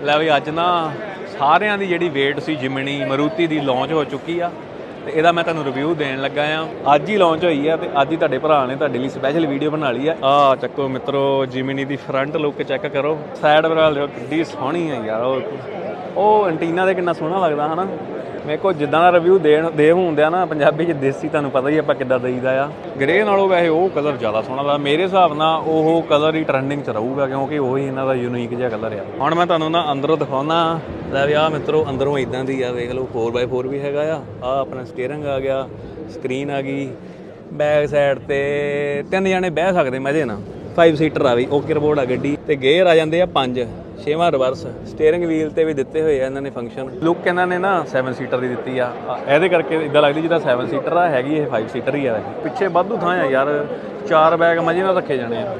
ਲੈ ਵੀ ਅੱਜ ਨਾ ਸਾਰਿਆਂ ਦੀ ਜਿਹੜੀ ਵੇਟ ਸੀ ਜਿਮਨੀ ਮਰੂਤੀ ਦੀ ਲਾਂਚ ਹੋ ਚੁੱਕੀ ਆ ਤੇ ਇਹਦਾ ਮੈਂ ਤੁਹਾਨੂੰ ਰਿਵਿਊ ਦੇਣ ਲੱਗਾ ਆ। ਅੱਜ ਹੀ ਲਾਂਚ ਹੋਈ ਆ ਤੇ ਅੱਜ ਹੀ ਤੁਹਾਡੇ ਭਰਾ ਨੇ ਤੁਹਾਡੇ ਲਈ ਸਪੈਸ਼ਲ ਵੀਡੀਓ ਬਣਾ ਲਈ ਆ ਚੱਕੋ ਮਿੱਤਰੋ, ਜਿਮਨੀ ਦੀ ਫਰੰਟ ਲੁੱਕ ਚੈੱਕ ਕਰੋ, ਸਾਈਡ ਵਰਾਲ ਦੇਖੋ ਕਿੱਡੀ ਸੋਹਣੀ ਆ ਯਾਰ। ਉਹ ਐਂਟੀਨਾ ਦੇ ਕਿੰਨਾ ਸੋਹਣਾ ਲੱਗਦਾ ਹਨਾ। ਮੇਰੇ ਕੋਲ ਜਿੱਦਾਂ ਦਾ ਰਿਵਿਊ ਦੇ ਹੁੰਦੇ ਆ ਨਾ ਪੰਜਾਬੀ 'ਚ ਦੇਸੀ, ਤੁਹਾਨੂੰ ਪਤਾ ਹੀ ਆਪਾਂ ਕਿੱਦਾਂ ਦਈਦਾ ਆ। ਗ੍ਰੇ ਨਾਲੋਂ ਵੈਸੇ ਉਹ ਕਲਰ ਜ਼ਿਆਦਾ ਸੋਹਣਾ ਲੱਗਦਾ ਮੇਰੇ ਹਿਸਾਬ ਨਾਲ। ਉਹ ਕਲਰ ਹੀ ਟਰੈਂਡਿੰਗ 'ਚ ਰਹੂਗਾ ਕਿਉਂਕਿ ਉਹੀ ਇਹਨਾਂ ਦਾ ਯੂਨੀਕ ਜਿਹਾ ਕਲਰ ਆ। ਹੁਣ ਮੈਂ ਤੁਹਾਨੂੰ ਨਾ ਅੰਦਰੋਂ ਦਿਖਾਉਣਾ। ਲੈ ਵੀ ਆਹ ਮਿੱਤਰੋ ਅੰਦਰੋਂ ਇਦਾਂ ਦੀ ਆ, ਵੇਖ ਲਓ 4x4 ਵੀ ਹੈਗਾ ਆ ਆਪਣਾ ਸਟੀਅਰਿੰਗ ਆ ਗਿਆ, ਸਕਰੀਨ ਆ ਗਈ, ਬੈਕ ਸਾਈਡ ਤੇ 3 ਜਣੇ ਬਹਿ ਸਕਦੇ ਮਜ਼ੇ ਨਾਲ। 5 ਸੀਟਰ ਆ ਵੀ ਓਕੇ ਰਿਪੋਰਟ ਆ ਗੱਡੀ ਤੇ ਗੇਅਰ ਆ ਜਾਂਦੇ ਆ 5, 6ਵਾਂ ਰਿਵਰਸ। ਸਟੀਅਰਿੰਗ ਵੀਲ ਤੇ ਵੀ ਦਿੱਤੇ ਹੋਏ ਆ ਇਹਨਾਂ ਨੇ ਫੰਕਸ਼ਨ। ਲੁੱਕ ਇਹਨਾਂ ਨੇ ਨਾ 7 ਸੀਟਰ ਦੀ ਦਿੱਤੀ ਆ, ਇਹਦੇ ਕਰਕੇ ਇਦਾਂ ਲੱਗਦੀ ਜਿੱਦਾਂ 7 ਸੀਟਰ ਆ, ਹੈਗੀ ਇਹ 5 ਸੀਟਰ ਹੀ ਆ। ਪਿੱਛੇ ਵਾਧੂ ਥਾਂ ਆ ਯਾਰ, 4 ਬੈਗ ਮਜ਼ੇ ਨਾਲ ਰੱਖੇ ਜਾਣੇ ਆ।